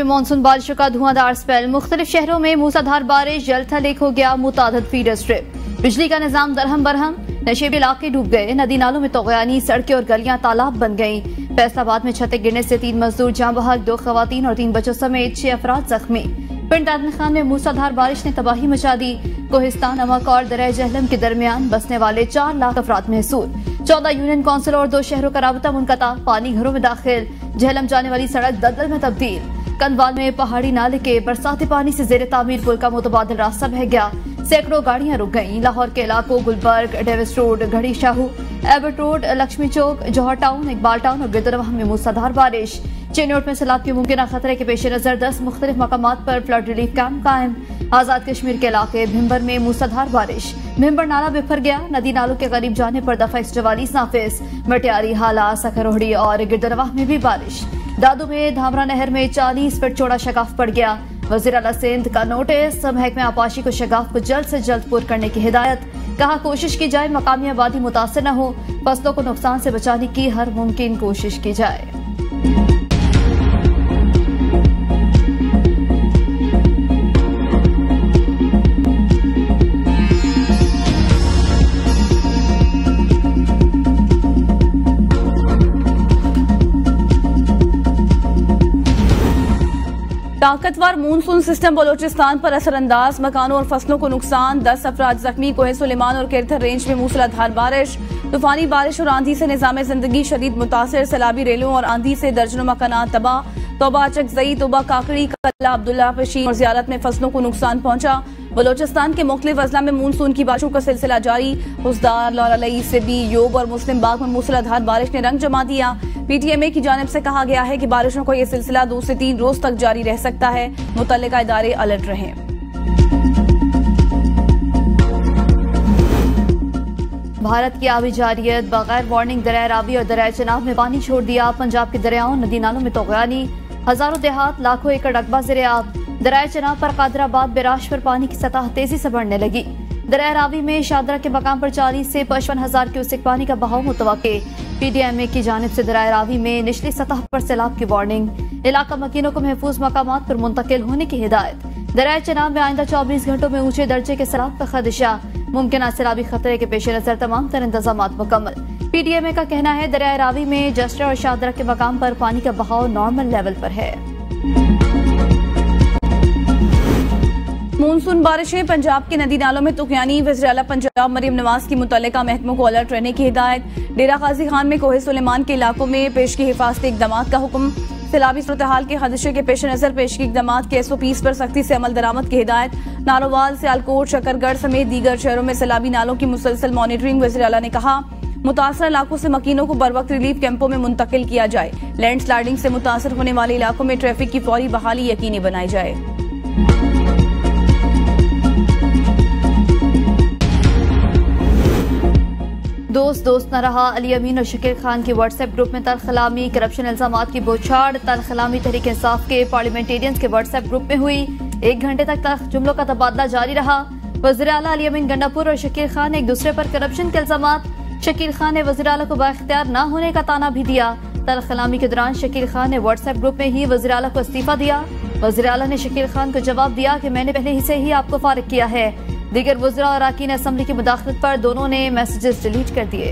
Monsoon बारिशों का धुआंधार spell. मुख्तलिफ शहरों में मूसलाधार बारिश, जलथल एक हो गया मुतादिद फीडर स्ट्रिप। बिजली का निजाम दरहम बरहम, नशेबी इलाके डूब गए। नदी नालों में तोगयानी, सड़कें और गलियां तालाब बन गईं। फैसलाबाद में छतें गिरने से 3 मजदूर जाँ बहक, 2 खवातीन और 3 बच्चों समेत 6 अफराद जख्मी। पिंड आदम खान में मूसलाधार बारिश ने तबाही मचा दी। कोहिस्तान, अमक और दरिया जहलम के दरमियान बसने वाले 4 लाख अफराद महसूर। 14 यूनियन काउंसिल और 2 शहरों का राबता मुनक़ता। पानी घरों में दाखिल, जहलम जाने वाली सड़क दलदल में तब्दील। कंदवाल में पहाड़ी नाले के बरसाती पानी से जेर तामीर पुल का मुतबादिल रास्ता बह गया। सैकड़ों गाड़ियां रुक गईं। लाहौर के इलाकों गुलबर्ग, डेविस रोड, घड़ी शाहू, एबर्ट रोड, लक्ष्मी चौक, जौहर टाउन, इकबाल टाउन और गिरदनवाह में मूसलाधार बारिश। चिन्नौट में सैलाब के मुमकिन खतरे के पेश नजर 10 मुख्तलिफ मकामात पर फ्लड रिलीफ कैंप कायम। आजाद कश्मीर के इलाके भिम्बर में मूसलाधार बारिश। भिम्बर नाला बिफर गया। नदी नालों के करीब जाने पर दफा 144 नाफिज। मटियारी, हाला, सकरोहड़ी और गिरदनवाह में भी बारिश। दादू में धामरा नहर में 40 फीट चौड़ा शगाफ पड़ गया। वज़ीर आला सिंध का नोटिस, महकमा आपाशी को शगाफ को जल्द से जल्द पूरा करने की हिदायत। कहा कोशिश की जाए मकामी आबादी मुतासर न हो, फसलों को नुकसान से बचाने की हर मुमकिन कोशिश की जाए। ताकतवर मानसून सिस्टम बलोचिस्तान पर असरअंदाज, मकानों और फसलों को नुकसान, 10 अफराद जख्मी। कोहे सुलेमान और किरथर रेंज में मूसलाधार बारिश। तूफानी बारिश और आंधी से निजाम जिंदगी शदीद मुतासिर। सैलाबी रेलों और आंधी से दर्जनों मकानात तबाह। तोबा चकजई, तोबा काकड़ी, कला अब्दुल्ला पशीर और जियारत में फसलों को नुकसान पहुंचा। बलोचिस्तान के मुख्तलिफ अजला में मानसून की बारिशों का सिलसिला जारी। हुसदार, लौरालई, सिबी, योब और मुस्लिम बाग में मूसलाधार बारिश ने रंग जमा दिया। PTMA की जानिब से कहा गया है कि बारिशों का यह सिलसिला 2 से 3 रोज तक जारी रह सकता है। मुतल्लिका इदारे अलर्ट रहें। भारत की आबी जारियत, बगैर वार्निंग दरिया रावी और दरिया चनाब में पानी छोड़ दिया। पंजाब के दरियाओं, नदी नालों में तोगयानी, हजारों देहात, लाखों एकड़ रकबा ज़ेर-ए-आब। दरिया चनाब पर कादराबाद बैराज पर पानी की सतह तेजी से बढ़ने लगी। दरिया रावी में शादरा के मकाम पर 40 से 55,000 क्यूसेक पानी का बहाव मुतवक्के। PTMA की जानिब से दरिया रावी में निचली सतह पर सैलाब की वार्निंग। इलाका मकीनों को महफूज मकामात पर मुंतकिल होने की हिदायत। दरिया चनाब में आइंदा 24 घंटों में ऊंचे दर्जे के सैलाब का खदशा। मुमकिन सैलाबी खतरे के पेश नजर तमाम तर इंतजामात मुकम्मल। PTMA का कहना है दरिया रावी में जस्रा और शादरा के मकाम पर पानी का बहाव नॉर्मल लेवल पर है। मानसून बारिशें, पंजाब के नदी नालों में तुगयानी। वज़ीर आला पंजाब मरीम नवाज की मुतल्लिका महकमों को अलर्ट रहने की हिदायत। डेरा गाजी खान में कोहे सुलेमान के इलाकों में पेशगी हिफाजती इक़दामात का हुक्म। सैलाबी सूरत हाल के खदशे के पेश नजर पेशगी इक़दामात के SOPs पर सख्ती से अमल दरामद की हिदायत। नारोवाल, सियालकोट, शकरगढ़ समेत दीगर शहरों में सैलाबी नालों की मुसलसल मॉनिटरिंग। वज़ीर आला ने कहा मुतासर इलाकों से मकीनों को बर वक्त रिलीफ कैंपों में मुंतकिल किया जाए। लैंड स्लाइडिंग से मुतासर होने वाले इलाकों में ट्रैफिक की फौरी बहाली यकीनी बनाई जाए। दोस्त न रहा, अली अमीन और शकील खान के व्हाट्सएप ग्रुप में तरखलामी, करप्शन इल्जामात की बौछार। तरखलामी तहरीक इंसाफ के पार्लियामेंटेरियंस के व्हाट्सएप ग्रुप में हुई। 1 घंटे तक जुमलों का तबादला जारी रहा। वज़ीर आला अली अमीन गंडापुर और शकील खान ने एक दूसरे पर करप्शन के इल्जामात। शकील खान ने वज़ीर आला को बाइख्तियार न होने का ताना भी दिया। तरखलामी के दौरान शकील खान ने व्हाट्सएप ग्रुप में ही वज़ीर आला को इस्तीफा दिया। वज़ीर आला ने शकील खान को जवाब दिया कि मैंने पहले ही से ही आपको फारिग किया है। दीगर वज़रा और अरकान असम्बली की मुदाखलत पर दोनों ने मैसेजेस डिलीट कर दिए।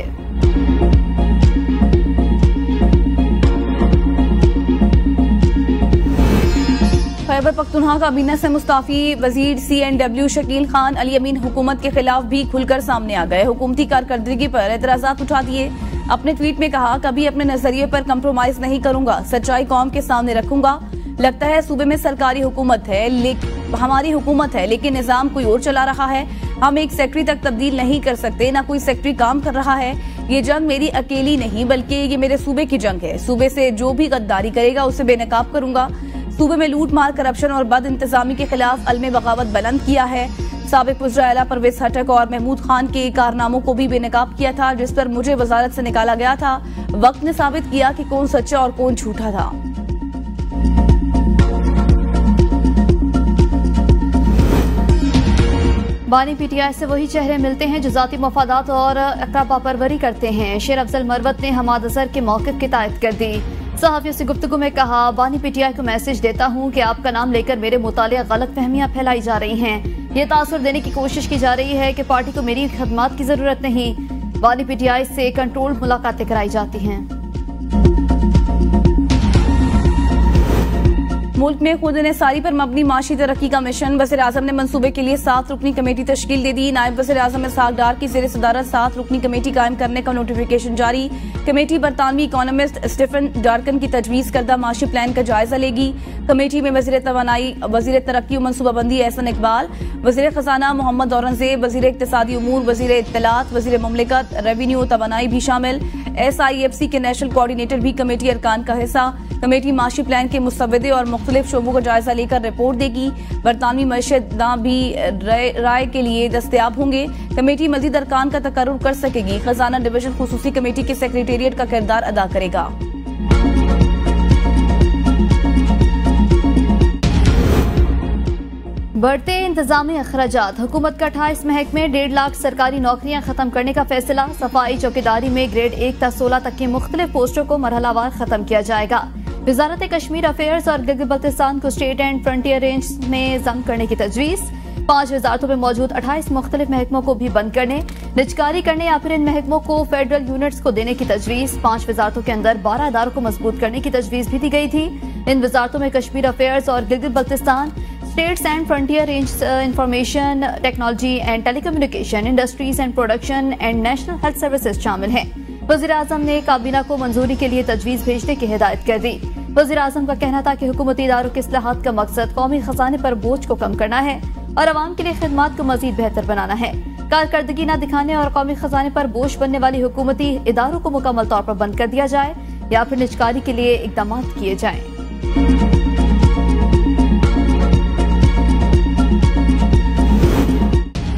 खैबर पख्तूनख्वा काबीना से मुस्ताफी वजीर CNW शकील खान अली अमीन हुकूमत के खिलाफ भी खुलकर सामने आ गए। हुकूमती कारकर्दगी पर एतराजात उठा दिए। अपने ट्वीट में कहा कभी अपने नजरिए पर कंप्रोमाइज नहीं करूंगा, सच्चाई कौम के सामने रखूंगा। लगता है सूबे में सरकारी हुकूमत है, हमारी हुकूमत है, लेकिन निजाम कोई और चला रहा है। हम एक सेक्रेटरी तक तब्दील नहीं कर सकते, ना कोई सेक्रेटरी काम कर रहा है। ये जंग मेरी अकेली नहीं बल्कि ये मेरे सूबे की जंग है। सूबे से जो भी गद्दारी करेगा उसे बेनकाब करूंगा। सूबे में लूट मार, करप्शन और बद इंतजामी के खिलाफ अलमे बगावत बुलंद किया है। साबिक वज़ीर आला परवेज खटक और महमूद खान के कारनामों को भी बेनकाब किया था, जिस पर मुझे वजारत से निकाला गया था। वक्त ने साबित किया कि कौन सच्चा और कौन झूठा था। बानी PTI से वही चेहरे मिलते हैं जो जाती मफादात और अकराबा परवरी करते हैं। शेर अफजल मरवत ने हमाद अजहर के मौक़िफ़ की तायद कर दी। सहाफियों से गुफ्तगू में कहा, बानी पीटीआई को मैसेज देता हूं कि आपका नाम लेकर मेरे मुतालिक गलत फहमियां फैलाई जा रही हैं। ये तासुर देने की कोशिश की जा रही है कि पार्टी को मेरी खदमात की जरूरत नहीं। बानी पीटीआई से कंट्रोल्ड मुलाकातें कराई जाती हैं। मुल्क में खुद इंसारी पर मबनी माशी तरक्की का मिशन। वज़ीर आज़म ने मंसूबे के लिए 7 रुकनी कमेटी तश्कील दे दी। नायब वज़ीर आज़म इसहाक डार की ज़ेर सदारत 7 रुकनी कमेटी कायम करने का नोटिफिकेशन जारी। कमेटी बरतानवी इकोनॉमिस्ट स्टीफन डार्कन की तजवीज़ करदा माशी प्लान का जायजा लेगी। कमेटी में वज़ीर तवानाई, वज़ीर तरक्की और मनसूबाबंदी एहसन इकबाल, वज़ीर खजाना मोहम्मद औरंगजेब, वज़ीर इक्तिसादी उमूर, वज़ीर इत्तलात, वज़ीर मुमलिकत, रेवेन्यू तवानाई भी शामिल। SIFC के नेशनल कोऑर्डिनेटर भी कमेटी अरकान का हिस्सा। कमेटी माशी प्लान के मुस्तविदे और मुख्तलिफ शोबों का जायजा लेकर रिपोर्ट देगी। बरतानवी मईशतदां भी राय के लिए दस्तयाब होंगे। कमेटी मजीद अरकान का तकर्रुर कर सकेगी। खजाना डिवीजन खुसूसी कमेटी के सेक्रेटेरिएट का किरदार अदा करेगा। बढ़ते इंतजामी अखराजात। हुकूमत का 28 महकमे 1.5 लाख सरकारी नौकरियां खत्म करने का फैसला। सफाई चौकीदारी में ग्रेड 1 से 16 तक की मुख्तलिफ पोस्टों को मरहलावार खत्म किया जाएगा। वजारत कश्मीर अफेयर्स और गिलगित बल्तिस्तान को स्टेट एंड फ्रंटियर रेंज में जम करने की तजवीज़। 5 वजारतों में मौजूद 28 मुख्तलिफ महकमों को भी बंद करने, निजकारी करने या फिर इन महकमों को फेडरल यूनिट्स को देने की तजवीज़। 5 वजारतों के अंदर 12 अदारों को मजबूत करने की तजवीज़ भी दी गई थी। इन वजारतों में कश्मीर अफेयर्स और Gilgit Baltistan, states and frontier range, information technology and telecommunication, industries and production and national health services शामिल हैं। वज़ीर आज़म ने काबीना को मंजूरी के लिए तजवीज़ भेजने की हिदायत कर दी। वज़ीर आज़म का कहना था कि हुकूमती इदारों के इस्लाहात का मकसद कौमी खजाने पर बोझ को कम करना है और अवाम के लिए खिदमात को मजीद बेहतर बनाना है। कारकर्दगी न दिखाने और कौमी खजाने पर बोझ बनने वाली हुकूमती इदारों को मुकम्मल तौर पर बंद कर दिया जाए या फिर निजकारी के लिए इकदाम किए जाएं।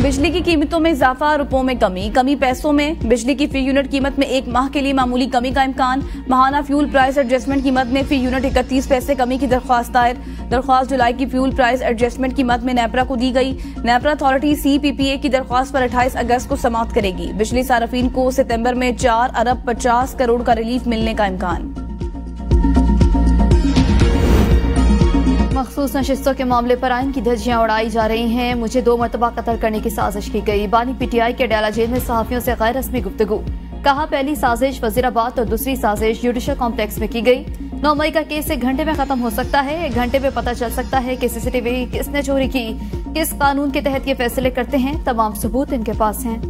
बिजली की कीमतों में इजाफा, रुपयों में कमी पैसों में। बिजली की फी यूनिट कीमत में 1 माह के लिए मामूली कमी का इम्कान। माहाना फ्यूल प्राइस एडजस्टमेंट कीमत में फी यूनिट 31 पैसे कमी की दरख्वास्त दायर। दरख्वास्त जुलाई की फ्यूल प्राइस एडजस्टमेंट कीमत में नेपरा को दी गई। नेपरा अथॉरिटी CPPA की दरख्वास्त पर 28 अगस्त को समाप्त करेगी। बिजली सार्फिन को सितंबर में 4 अरब 50 करोड़ का रिलीफ मिलने का इम्कान। मखसूस नशिस्तों के मामले पर आइन की धज्जियां उड़ाई जा रही हैं। मुझे 2 मरतबा कत्ल करने की साजिश की गई। बानी पीटीआई के अडयाला जेल में सहाफियों से गैर रस्मी गुफ्तगू। कहा, पहली साजिश वजीराबाद और दूसरी साजिश जुडिशल कॉम्प्लेक्स में की गई। 9 मई का केस 1 घंटे में खत्म हो सकता है। 1 घंटे में पता चल सकता है कि CCTV किसने चोरी की, किस कानून के तहत ये फैसले करते हैं। तमाम सबूत इनके पास हैं।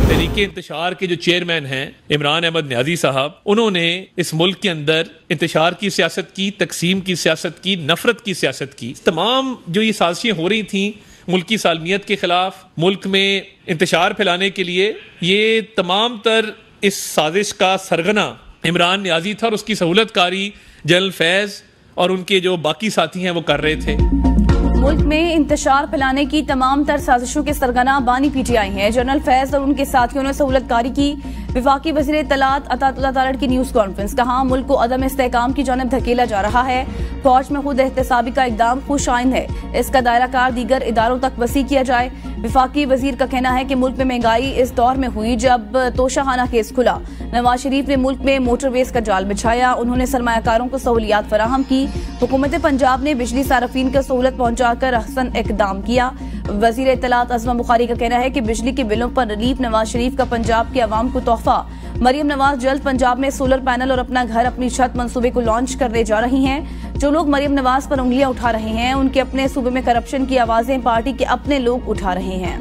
तहरीके इंतशार के जो चेयरमैन हैं इमरान अहमद न्याजी साहब, उन्होंने इस मुल्क के अंदर इंतशार की सियासत की, तकसीम की सियासत की, नफरत की सियासत की। तमाम जो ये साजिशें हो रही थी मुल्क की सालमियत के खिलाफ, मुल्क में इंतशार फैलाने के लिए, ये तमाम तर इस साजिश का सरगना इमरान न्याजी था और उसकी सहूलतकारी जनरल फैज और उनके जो बाकी साथी हैं वो कर रहे थे। मुल्क में इंतशार फैलाने की तमाम तर साजिशों के सरगना बानी पीटीआई हैं। जनरल फैज और उनके साथियों ने सहूलतकारी की। विफाकी वज़ीर इत्तलात अतातुल्लाह तारड़ की न्यूज कॉन्फ्रेंस। कहा, मुल्क को अदम इस्तेहकाम की जानिब धकेला जा रहा है। फौज में खुद एहतसाबी का इकदाम खुश आइंद है। इसका दायरा कार दीगर इदारों तक वसी किया जाए। विफाकी वजीर का कहना है कि मुल्क में महंगाई इस दौर में हुई जब तोशाखाना केस खुला। नवाज शरीफ ने मुल्क में मोटरवेज का जाल बिछाया। उन्होंने सरमायाकारों को सहूलियात फराहम की। हुकूमत पंजाब ने बिजली सार्फिन को सहूलत पहुंचाकर अहसन इकदाम किया। वजीर इत्तलात अज़मा बुखारी का कहना है कि बिजली के बिलों पर रिलीफ नवाज शरीफ का पंजाब के अवाम को तोहफा। मरियम नवाज जल्द पंजाब में सोलर पैनल और अपना घर अपनी छत मंसूबे को लॉन्च करने जा रही हैं। जो लोग मरियम नवाज पर उंगलियां उठा रहे हैं, उनके अपने सूबे में करप्शन की आवाजें पार्टी के अपने लोग उठा रहे हैं।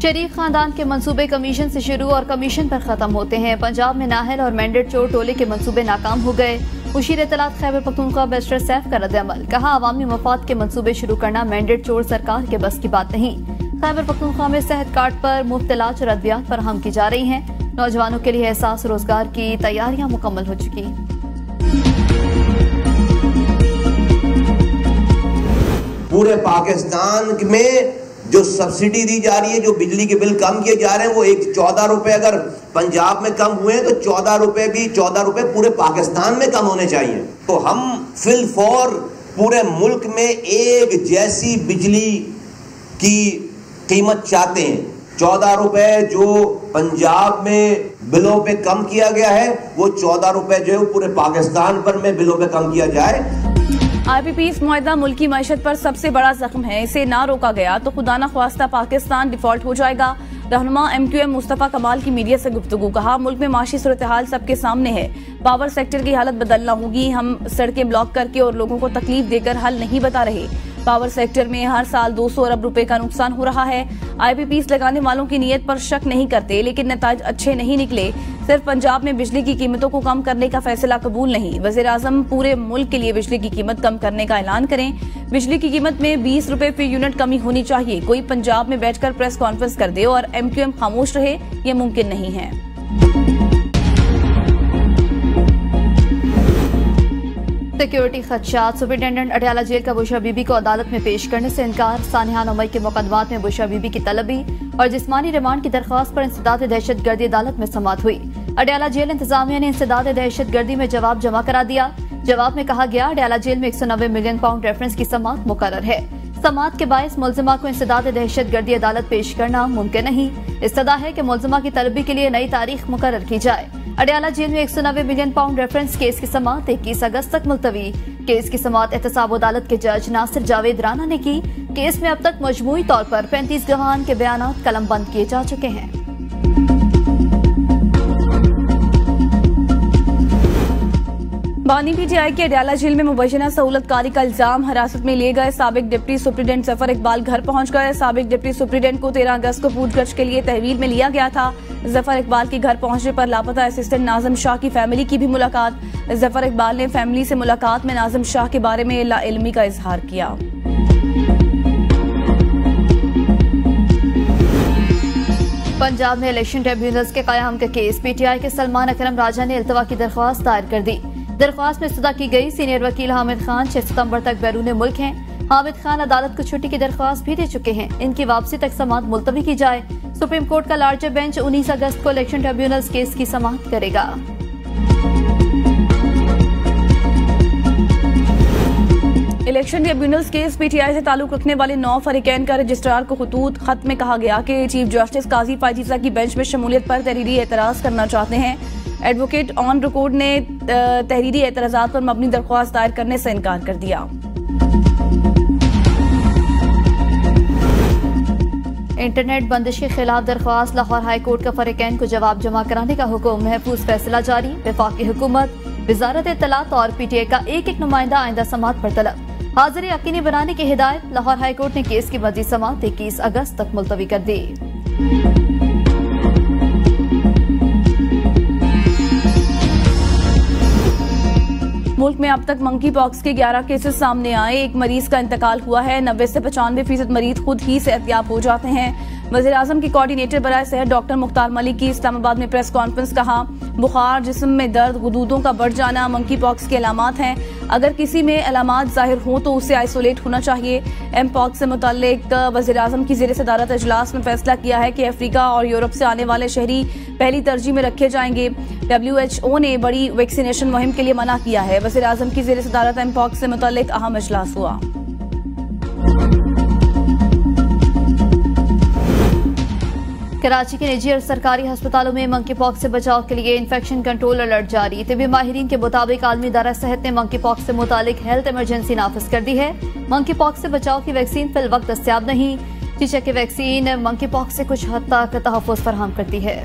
शरीफ खानदान के मंसूबे कमीशन से शुरू और कमीशन पर खत्म होते हैं। पंजाब में नाहल और मैंडेट चोर टोले के मंसूबे नाकाम हो गए। मुशीर इत्तलात खैबर पख्तूनख्वा बैरिस्टर सैफ का रद्द-ए-अमल। कहा, अवामी मफाद के मंसूबे शुरू करना मैंडेट चोर सरकार के बस की बात नहीं। खैबर पख्तूनख्वा में सेहत कार्ड पर मुफ्त इलाज और अद्वियात फराहम की जा रही हैं। नौजवानों के लिए एहसास रोजगार की तैयारियां मुकम्मल हो चुकी। पूरे पाकिस्तान में जो सब्सिडी दी जा रही है, जो बिजली के बिल कम किए जा रहे हैं, वो 14 रुपए अगर पंजाब में कम हुए तो 14 रुपए पूरे पाकिस्तान में कम होने चाहिए। तो हम फिल फॉर पूरे मुल्क में एक जैसी बिजली की कीमत चाहते हैं। 14 रुपए जो पंजाब में बिलों पे कम किया गया है, वो 14 रुपए जो है पूरे पाकिस्तान पर में बिलों पे कम किया जाए। IPP's मुआहदा मुल्की मईशत पर सबसे बड़ा जख्म है, इसे ना रोका गया तो खुदा न ख्वास्ता पाकिस्तान डिफॉल्ट हो जाएगा। रहनुमा MQM मुस्तफा कमाल की मीडिया से गुफ्तगू, कहा मुल्क में माशी सूरत हाल सबके सामने है, पावर सेक्टर की हालत बदलना होगी। हम सड़कें ब्लॉक करके और लोगों को तकलीफ देकर हल नहीं बता रहे। पावर सेक्टर में हर साल 200 अरब रुपए का नुकसान हो रहा है। IPP's लगाने वालों की नीयत पर शक नहीं करते, लेकिन नताज अच्छे नहीं निकले। सिर्फ पंजाब में बिजली की कीमतों को कम करने का फैसला कबूल नहीं। वज़ीर आज़म पूरे मुल्क के लिए बिजली की कीमत कम करने का ऐलान करें। बिजली की कीमत में 20 रुपए फी यूनिट कमी होनी चाहिए। कोई पंजाब में बैठकर प्रेस कॉन्फ्रेंस कर दे और MQM खामोश रहे, ये मुमकिन नहीं है। सिक्योरिटी खदशात, सुपरिटेंडेंट अडयाला जेल का बुशरा बीबी को अदालत में पेश करने से इनकार। सानिया नोमई के मुकदमात में बुशरा बीबी की तलबी और जिस्मानी रिमांड की दरख्वास्त पर इंसदाद दहशत गर्दी अदालत में समाअत हुई। अडयाला जेल इंतजामिया ने इंसदाद दहशत गर्दी में जवाब जमा करा दिया। जवाब में कहा गया, अडयाला जेल में 190 मिलियन पाउंड रेफरेंस की समाअत मुकर्रर है। समाअत के बायस मुलजिमा को इंसदाद दहशत गर्दी अदालत पेश करना मुमकिन नहीं। इस्तदा है कि मुलजिमा की तलबी के लिए नई तारीख मुकर्रर की जाए। अडयाला जेल में 190 मिलियन पाउंड रेफरेंस केस की समाअत 21 अगस्त तक मुलतवी। केस की समाअत एहतसाब अदालत के जज नासिर जावेद राना ने की। केस में अब तक मजमूई तौर पर 35 गवाहान के बयानात कलमबंद किए जा चुके हैं। बानी PTI के अडयाला जेल में मुबैना सहूलतकारी का इल्जाम, हिरासत में लिए गए साबिक डिप्टी सुप्रीडेंट जफर इकबाल घर पहुंच गए। साबिक डिप्टी सुप्रीडेंट को 13 अगस्त को पूछगछ के लिए तहवील में लिया गया था। जफर इकबाल के घर पहुंचने पर लापता असिस्टेंट नाज़िम शाह की फैमिली की भी मुलाकात। जफर इकबाल ने फैमिली से मुलाकात में नाज़िम शाह के बारे में लाइल्मी का इजहार किया। पंजाब में इलेक्शन ट्रिब्यूनल्स के कयाम के केस, PTI के सलमान अकरम राजा ने इल्तवा की दरख्वास्त दायर कर दी। दरख्वास्त में इस्तदा की गई, सीनियर वकील हामिद खान 6 सितंबर तक बैरून मुल्क हैं। हामिद खान अदालत को छुट्टी की दरख्वास्त भी दे चुके हैं। इनकी वापसी तक समाअत मुलतवी की जाए। सुप्रीम कोर्ट का लार्जर बेंच 19 अगस्त को इलेक्शन ट्रिब्यूनल्स केस की समाअत करेगा। इलेक्शन ट्रिब्यूनल्स केस PTI से ताल्लुक रखने वाले 9 फरीकैन का रजिस्ट्रार को खतूत खत में कहा गया कि चीफ जस्टिस काजी पाजीजा की बेंच में शमूलियत पर तहरीरी एतराज करना चाहते हैं। एडवोकेट ऑन रिकॉर्ड ने तहरीरी एतराजात पर मबनी दरख्वास्त दायर करने से इनकार कर दिया। इंटरनेट बंदिश के खिलाफ दरख्वास्त, लाहौर हाई कोर्ट का फरीकैन को जवाब जमा कराने का हुक्म, महफूज फैसला जारी। वफाकी हुकूमत, वजारत इत्तलात और PTI का एक एक नुमाइंदा आइंदा समाअत पर तलब। हाजिरी यकीनी बनाने की हिदायत। लाहौर हाई कोर्ट ने केस की मजीद समाअत 21 अगस्त तक मुलतवी कर दी। मुल्क में अब तक मंकी पॉक्स के 11 केसेस सामने आए। एक मरीज का इंतकाल हुआ है। 90 से 95% मरीज खुद ही सेहतयाब हो जाते हैं। वज़ीर आज़म की कोऑर्डिनेटर बराए सेहत डॉक्टर मुख्तार मलिक की इस्लामाबाद में प्रेस कॉन्फ्रेंस, कहा बुखार, जिस्म में दर्द, गुदूदों का बढ़ जाना मंकी पॉक्स के अलामात हैं। अगर किसी में अलामात जाहिर हों तो उसे आइसोलेट होना चाहिए। M-Pox से मुताल्लिक वज़ीर आज़म की ज़ेर सदारत इजलास में फैसला किया है कि अफ्रीका और यूरोप से आने वाले शहरी पहली तरजीह में रखे जाएंगे। WHO ने बड़ी वैक्सीनेशन मुहिम के लिए मना किया है। वज़ीर आज़म की ज़ेर सदारत M-Pox से मुताल्लिक अहम इजलास हुआ। कराची के निजी और सरकारी अस्पतालों में मंकी पॉक्स से बचाव के लिए इन्फेक्शन कंट्रोल अलर्ट जारी। तिब्बी माहिरीन के मुताबिक आलमी इदारा सेहत ने मंकी पॉक्स से मुतालिक हेल्थ इमरजेंसी नाफिज कर दी है। मंकी पॉक्स से बचाव की वैक्सीन फिल वक्त दस्तयाब नहीं। चीचा की वैक्सीन मंकी पॉक्स से कुछ हद तक तहफ़्फ़ुज़ फराहम करती है।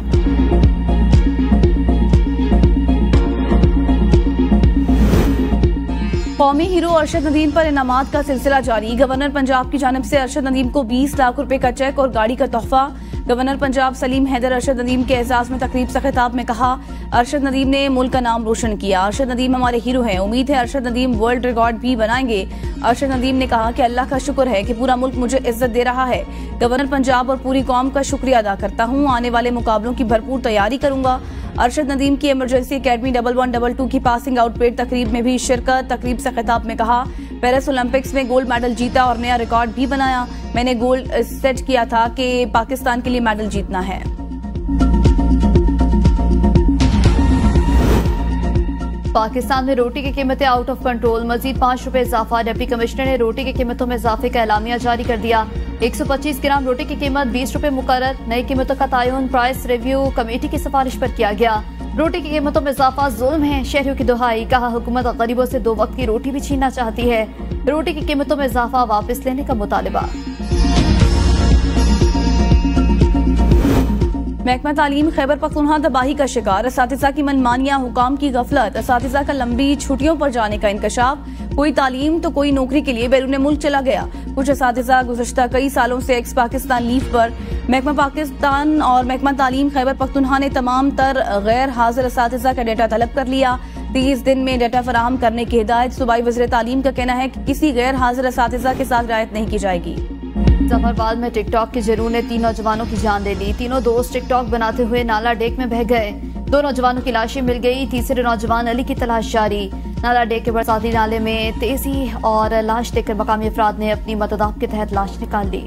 कौमी हीरो अरशद नदीम पर इनामात का सिलसिला जारी। गवर्नर पंजाब की जानिब से अरशद नदीम को 20 लाख रुपए का चेक और गाड़ी का तोहफा। गवर्नर पंजाब सलीम हैदर अरशद नदीम के एजाज में तकरीब से खिताब में कहा, अरशद नदीम ने मुल्क का नाम रोशन किया। अरशद नदीम हमारे हीरो हैं। उम्मीद है अरशद नदीम वर्ल्ड रिकॉर्ड भी बनाएंगे। अरशद नदीम ने कहा कि अल्लाह का शुक्र है कि पूरा मुल्क मुझे इज्जत दे रहा है। गवर्नर पंजाब और पूरी कौम का शुक्रिया अदा करता हूँ। आने वाले मुकाबलों की भरपूर तैयारी करूंगा। अरशद नदीम की इमरजेंसी अकेडमी 1122 की पासिंग आउट परेड तकरीब में भी शिरकत। तकरीब से खिताब में कहा, पेरिस ओलंपिक्स में गोल्ड मेडल जीता और नया रिकॉर्ड भी बनाया। मैंने गोल सेट किया था कि पाकिस्तान के लिए मेडल जीतना है। पाकिस्तान में रोटी की कीमतें आउट ऑफ कंट्रोल, मजीद 5 रुपए इजाफा। डिप्टी कमिश्नर ने रोटी की कीमतों में इजाफे का एलामिया जारी कर दिया। 125 ग्राम रोटी की कीमत 20 रुपए मुकर्रर। नई कीमतों का तयन प्राइस रिव्यू कमेटी की सिफारिश पर किया गया। रोटी की कीमतों में इजाफा जुल्म है, शहरियों की दुहाई। कहा हुकूमत गरीबों से 2 वक्त की रोटी भी छीनना चाहती है। रोटी की कीमतों में इजाफा वापस लेने का मुतालिबा। महकमा तालीम खैबर पख्तूनख्वा तबाही का शिकार, असातिज़ा की मनमानियां, हुकाम की गफलत, असातिज़ा का लंबी छुट्टियों पर जाने का इंकशाफ। कोई तालीम तो कोई नौकरी के लिए बैरून मुल्क चला गया। कुछ असातिज़ा गुज़श्ता कई सालों से एक्स पाकिस्तान लीव पर। महकमा पाकिस्तान और महकमा तालीम खैबर पख्तूनख्वा ने तमाम तर गैर हाजिर असातिज़ा का डेटा तलब कर लिया। 30 दिन में डेटा फराहम करने की हिदायत। सूबाई वज़ीर तालीम का कहना है कि किसी गैर हाजिर असातिज़ा के साथ रियायत नहीं की जाएगी। जफरबाद में टिकटॉक के जुनून ने 3 नौजवानों की जान ले ली। तीनों दोस्त टिकटॉक बनाते हुए नाला डेक में बह गए। 2 नौजवानों की लाशें मिल गई। तीसरे नौजवान अली की तलाश जारी। नाला डेक के बरसाती नाले में तेजी और लाश देखकर मकामी अफराद ने अपनी मदद के तहत लाश निकाल ली।